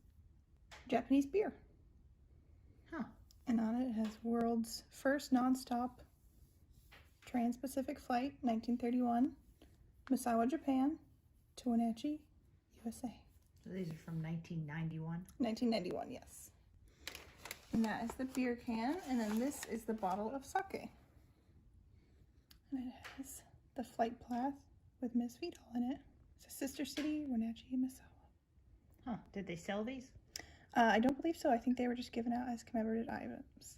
Japanese beer.
Huh.
And on it has world's first non-stop trans-Pacific flight, 1931, Misawa, Japan, to Wenatchee, USA.
So these are from 1991?
1991, yes. And that is the beer can, and then this is the bottle of sake. And it has the flight path with Miss Vidal in it. It's a sister city, Wenatchee and Misawa.
Huh. Did they sell these?
I don't believe so. I think they were just given out as commemorative items.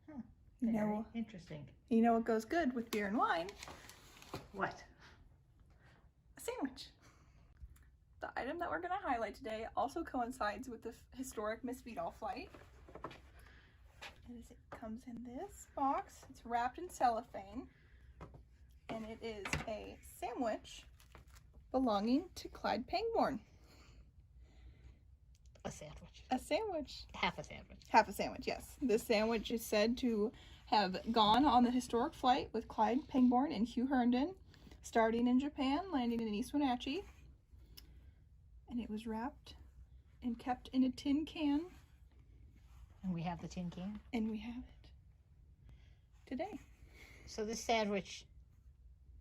Huh.
Very
interesting.
You know what goes good with beer and wine?
What?
A sandwich. The item that we're going to highlight today also coincides with the historic Miss Vidal flight. It comes in this box. It's wrapped in cellophane, and it is a sandwich belonging to Clyde Pangborn.
A sandwich.
A sandwich.
Half a sandwich.
Half a sandwich, yes. This sandwich is said to have gone on the historic flight with Clyde Pangborn and Hugh Herndon, starting in Japan, landing in East Wenatchee. And it was wrapped and kept in a tin can.
And we have the tin can?
And we have it today.
So this sandwich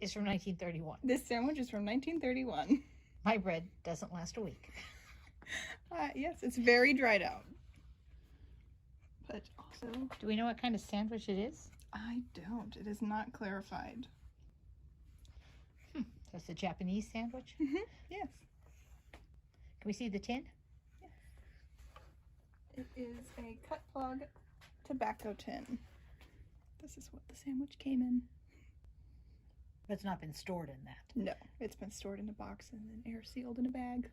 is from 1931.
This sandwich is from 1931.
My bread doesn't last a week.
Yes, it's very dried out. But also...
Do we know what kind of sandwich it is?
I don't. It is not clarified.
So it's a Japanese sandwich?
Mm-hmm. Yes.
Can we see the tin?
Yes. It is a cut plug tobacco tin. This is what the sandwich came in.
But it's not been stored in that.
No, it's been stored in a box and then air sealed in a bag.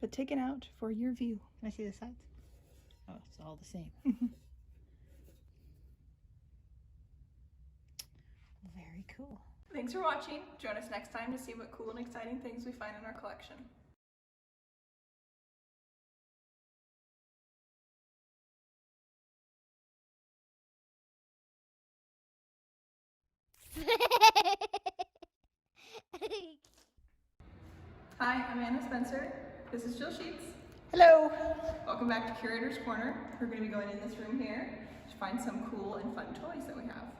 But taken out for your view.
Can I see the sides? Oh, it's all the same. Very cool.
Thanks for watching. Join us next time to see what cool and exciting things we find in our collection. Hi, I'm Anna Spencer. This is Jill Sheets.
Hello.
Welcome back to Curator's Corner. We're going to be going in this room here to find some cool and fun toys that we have.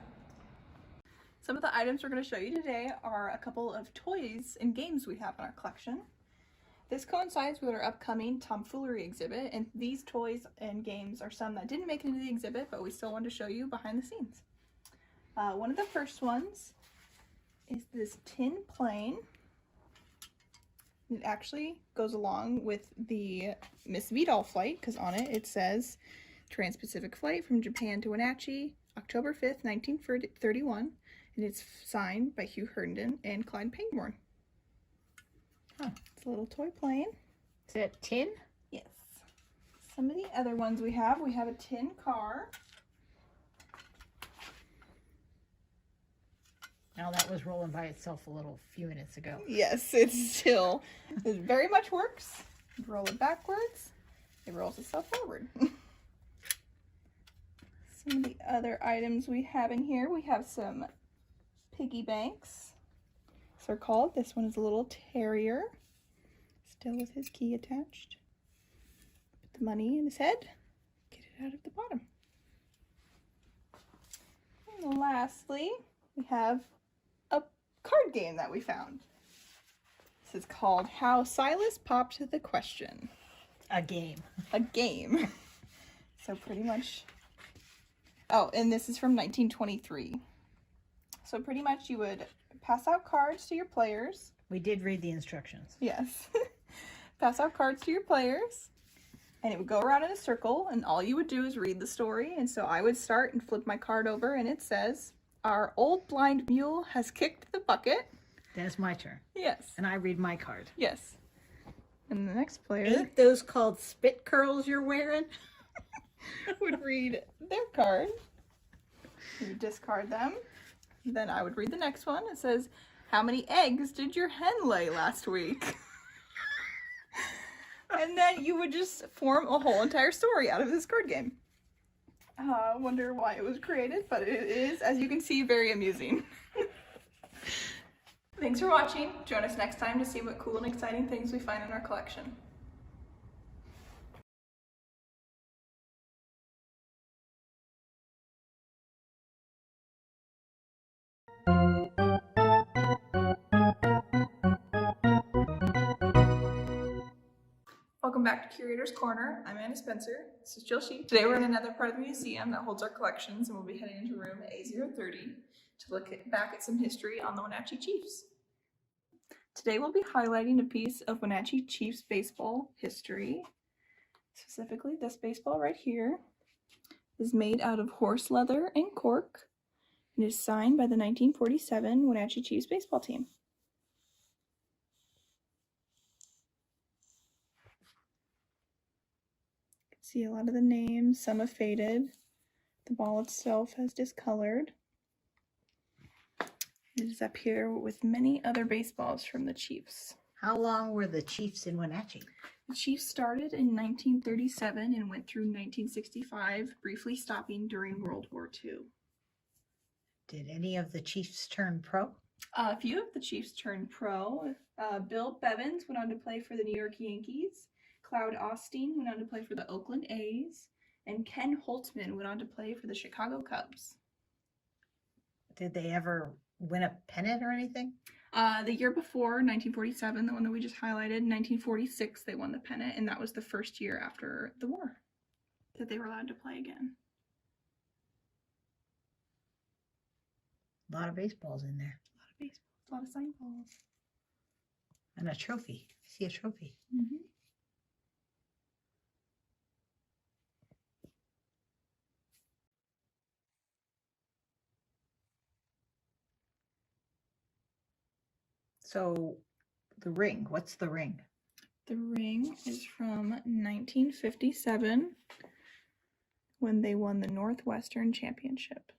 Some of the items we're going to show you today are a couple of toys and games we have in our collection. This coincides with our upcoming tomfoolery exhibit, and these toys and games are some that didn't make it into the exhibit, but we still wanted to show you behind the scenes. One of the first ones is this tin plane. It actually goes along with the Miss Vidal flight, because on it it says Trans-Pacific Flight from Japan to Wenatchee, October 5th, 1931, and it's signed by Hugh Herndon and Clyde Pangborn. Huh. It's a little toy plane.
Is it tin?
Yes. Some of the other ones we have a tin car.
Now that was rolling by itself a few minutes ago.
Yes, it very much works. You roll it backwards, it rolls itself forward. Some of the other items we have in here, we have some piggy banks. So they're called. This one is a little terrier, still with his key attached. Put the money in his head, get it out of the bottom. And lastly, we have a card game that we found. This is called How Silas Popped the Question.
A game.
A game. So pretty much... Oh, and this is from 1923. So pretty much you would pass out cards to your players.
We did read the instructions.
Yes. Pass out cards to your players, and it would go around in a circle, and all you would do is read the story. And so I would start and flip my card over, and it says, "Our old blind mule has kicked the bucket."
Then it's my turn.
Yes.
And I read my card.
Yes. And the next player...
Ain't those called spit curls you're wearing?
would read their card. You would discard them. Then I would read the next one. It says, "How many eggs did your hen lay last week?" And then you would just form a whole entire story out of this card game. I wonder why it was created, but it is, as you can see, very amusing. Thanks for watching. Join us next time to see what cool and exciting things we find in our collection. Welcome back to Curator's Corner. I'm Anna Spencer. This is Jill Sheep. Today we're in another part of the museum that holds our collections, and we'll be heading into room A030 to look back at some history on the Wenatchee Chiefs. Today we'll be highlighting a piece of Wenatchee Chiefs baseball history. Specifically, this baseball right here is made out of horse leather and cork, and is signed by the 1947 Wenatchee Chiefs baseball team. See a lot of the names, some have faded. The ball itself has discolored. It is up here with many other baseballs from the Chiefs.
How long were the Chiefs in Wenatchee?
The Chiefs started in 1937 and went through 1965, briefly stopping during World War II.
Did any of the Chiefs turn pro?
A few of the Chiefs turned pro. Bill Bevins went on to play for the New York Yankees. Cloud Osteen went on to play for the Oakland A's. And Ken Holtzman went on to play for the Chicago Cubs.
Did they ever win a pennant or anything?
The year before, 1947, the one that we just highlighted, 1946, they won the pennant, and that was the first year after the war that they were allowed to play again.
A lot of baseballs in there.
A lot of baseballs, a lot of sign balls.
And a trophy. I see a trophy.
Mm-hmm.
So the ring, what's the ring?
The ring is from 1957 when they won the Northwestern Championship.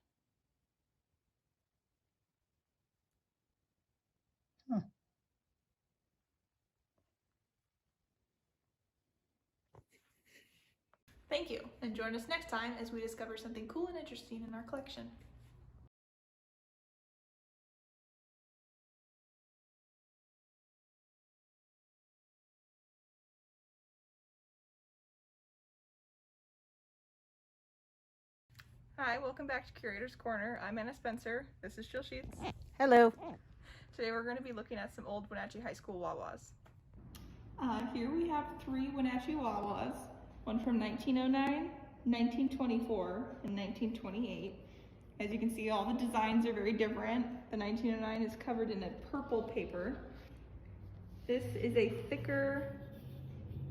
Huh.
Thank you, and join us next time as we discover something cool and interesting in our collection. Hi, welcome back to Curator's Corner. I'm Anna Spencer. This is Jill Sheets.
Hello.
Today we're going to be looking at some old Wenatchee High School Wawas. Here we have 3 Wenatchee Wawas, one from 1909, 1924, and 1928. As you can see, all the designs are very different. The 1909 is covered in a purple paper. This is a thicker,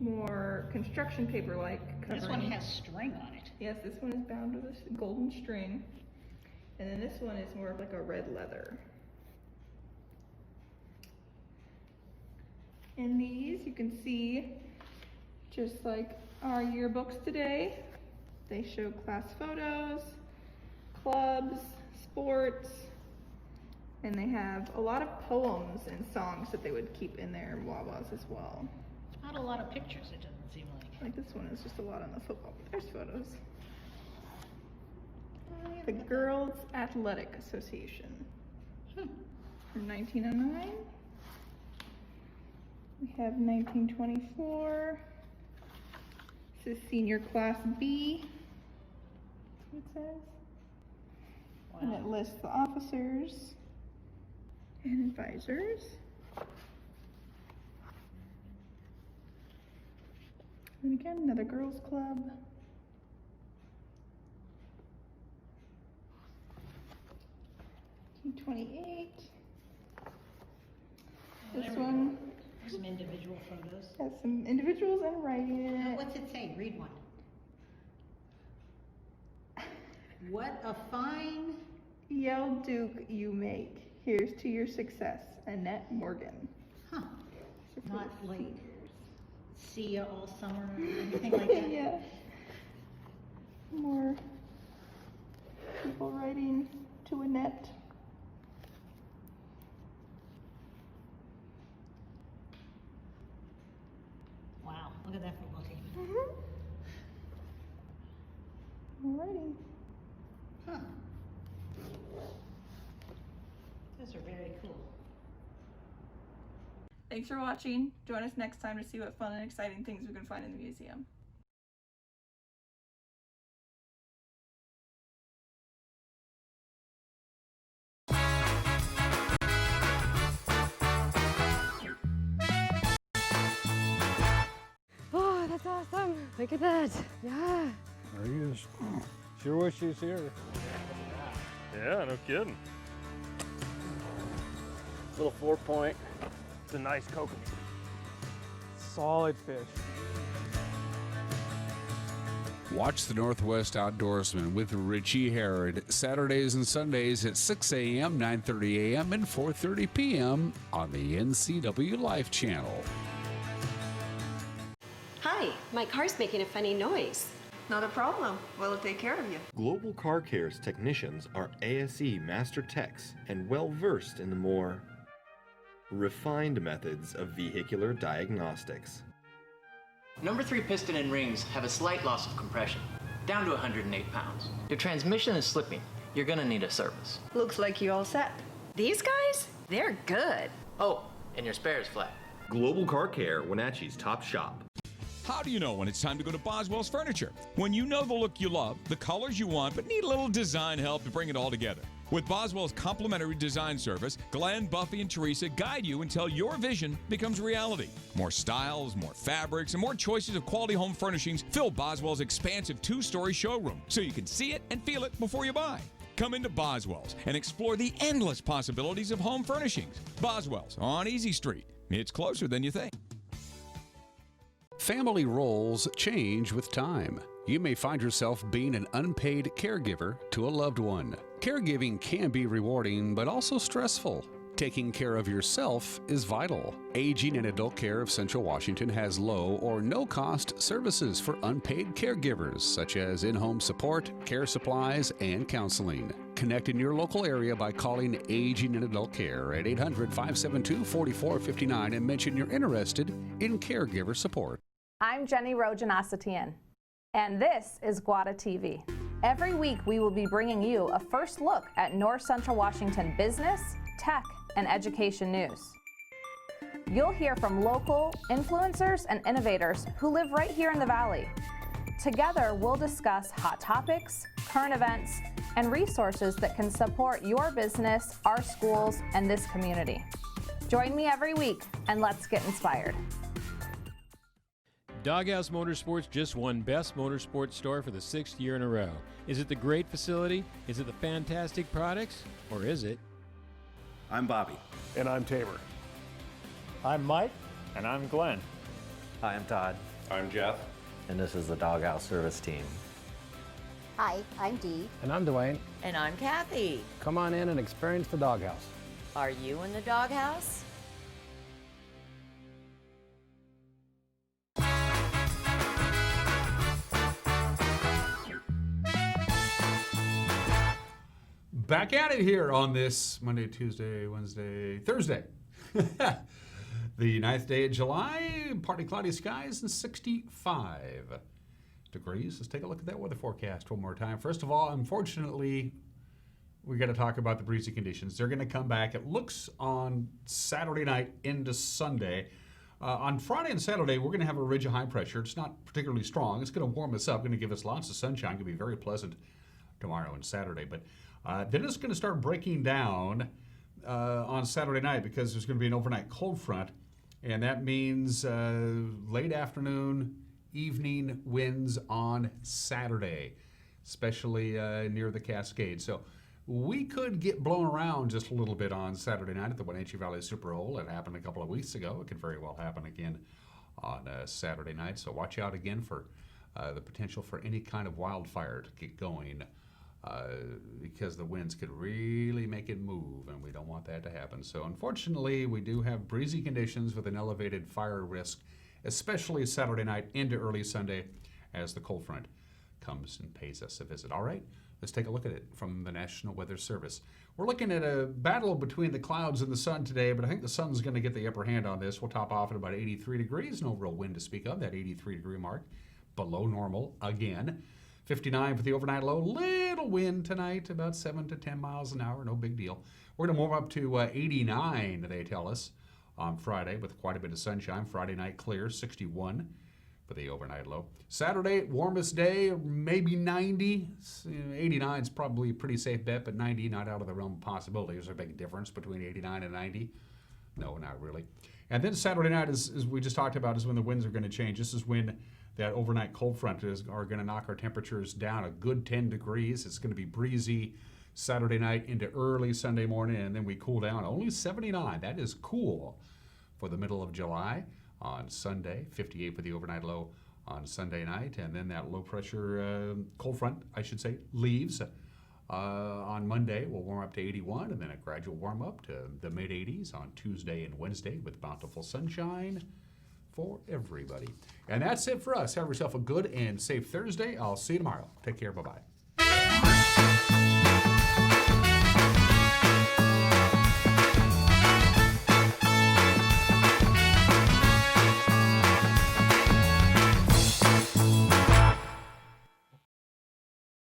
more construction paper-like covering.
This one has string on it.
Yes, this one is bound with a golden string. And then this one is more of like a red leather. In these, you can see, just like our yearbooks today, they show class photos, clubs, sports, and they have a lot of poems and songs that they would keep in their Wawas as well.
Not a lot of pictures, it doesn't seem like.
Like this one is just a lot on the football, but there's photos. The Girls Athletic Association. From 1909. We have 1924. This is Senior Class B. That's what it says. Wow. And it lists the officers and advisors. And again, another girls' club. T28. This one
Some individual photos.
has some individuals and writing in it.
What's it say? Read one. What a fine
Yell Duke you make. Here's to your success, Annette Morgan.
Huh. Not like see ya all summer or anything like that.
Yeah. More people writing to Annette.
Wow, look at that football team.
Alrighty.
Huh. Those are very cool.
Thanks for watching. Join us next time to see what fun and exciting things we can find in the museum.
Oh, that's awesome. Look at that. Yeah.
There he is. Sure wish he was here.
Yeah, no kidding. Little 4-point. It's a nice coconut.
Solid fish.
Watch the Northwest Outdoorsman with Richie Herod Saturdays and Sundays at 6 a.m., 9:30 a.m., and 4:30 p.m. on the NCW Life channel.
Hi, my car's making a funny noise.
Not a problem. We'll take care of you.
Global Car Care's technicians are ASE Master Techs and well versed in the more
refined methods of vehicular diagnostics.
Number 3 piston and rings have a slight loss of compression, down to 108 pounds. Your transmission is slipping. You're gonna need a service.
Looks like you all set. These guys? They're good.
Oh, and your spare is flat.
Global Car Care, Wenatchee's top shop.
How do you know when it's time to go to Boswell's Furniture? When you know the look you love, the colors you want, but need a little design help to bring it all together. With Boswell's complimentary design service, Glenn, Buffy, and Teresa guide you until your vision becomes reality. More styles, more fabrics, and more choices of quality home furnishings fill Boswell's expansive 2-story showroom so you can see it and feel it before you buy. Come into Boswell's and explore the endless possibilities of home furnishings. Boswell's on Easy Street. It's closer than you think.
Family roles change with time. You may find yourself being an unpaid caregiver to a loved one. Caregiving can be rewarding, but also stressful. Taking care of yourself is vital. Aging and Adult Care of Central Washington has low or no cost services for unpaid caregivers, such as in-home support, care supplies, and counseling. Connect in your local area by calling Aging and Adult Care at 800-572-4459 and mention you're interested in caregiver support.
I'm Jenny Rojanasatian, and this is Guada TV. Every week we will be bringing you a first look at North Central Washington business, tech, and education news. You'll hear from local influencers and innovators who live right here in the Valley. Together, we'll discuss hot topics, current events, and resources that can support your business, our schools, and this community. Join me every week, and let's get inspired.
Doghouse Motorsports just won Best Motorsports Store for the 6th year in a row. Is it the great facility? Is it the fantastic products? Or is it?
I'm Bobby.
And I'm Tabor.
I'm Mike. And I'm Glenn.
Hi, I'm Todd.
I'm Jeff.
And this is the Doghouse Service Team.
Hi, I'm Dee.
And I'm Dwayne.
And I'm Kathy.
Come on in and experience the Doghouse.
Are you in the doghouse?
Back at it here on this Monday, Tuesday, Wednesday, Thursday. The 9th day of July, partly cloudy skies and 65 degrees. Let's take a look at that weather forecast one more time. First of all, unfortunately, we got to talk about the breezy conditions. They're going to come back, it looks, on Saturday night into Sunday. On Friday and Saturday, we're going to have a ridge of high pressure. It's not particularly strong. It's going to warm us up, going to give us lots of sunshine. Going to be very pleasant tomorrow and Saturday. But then it's going to start breaking down on Saturday night because there's going to be an overnight cold front. And that means late afternoon, evening winds on Saturday, especially near the Cascades. So we could get blown around just a little bit on Saturday night at the Wenatchee Valley Super Bowl. It happened a couple of weeks ago. It could very well happen again on Saturday night. So watch out again for the potential for any kind of wildfire to get going because the winds could really make it move, and we don't want that to happen. So unfortunately, we do have breezy conditions with an elevated fire risk, especially Saturday night into early Sunday as the cold front comes and pays us a visit. All right, let's take a look at it from the National Weather Service. We're looking at a battle between the clouds and the sun today, but I think the sun's going to get the upper hand on this. We'll top off at about 83 degrees, no real wind to speak of, that 83 degree mark, below normal again. 59 for the overnight low. Little wind tonight, about 7 to 10 miles an hour, no big deal. We're going to warm up to 89, they tell us, on Friday with quite a bit of sunshine. Friday night clear, 61 for the overnight low. Saturday, warmest day, maybe 90. 89 is probably a pretty safe bet, but 90 not out of the realm of possibility. Is there a big difference between 89 and 90? No, not really. And then Saturday night, as we just talked about, is when the winds are going to change. This is when that overnight cold front are going to knock our temperatures down a good 10 degrees. It's going to be breezy Saturday night into early Sunday morning, and then we cool down only 79. That is cool for the middle of July. On Sunday, 58 for the overnight low on Sunday night, and then that low pressure cold front, I should say, leaves. On Monday, we'll warm up to 81, and then a gradual warm up to the mid 80s on Tuesday and Wednesday with bountiful sunshine for everybody. And that's it for us. Have yourself a good and safe Thursday. I'll see you tomorrow. Take care. Bye-bye.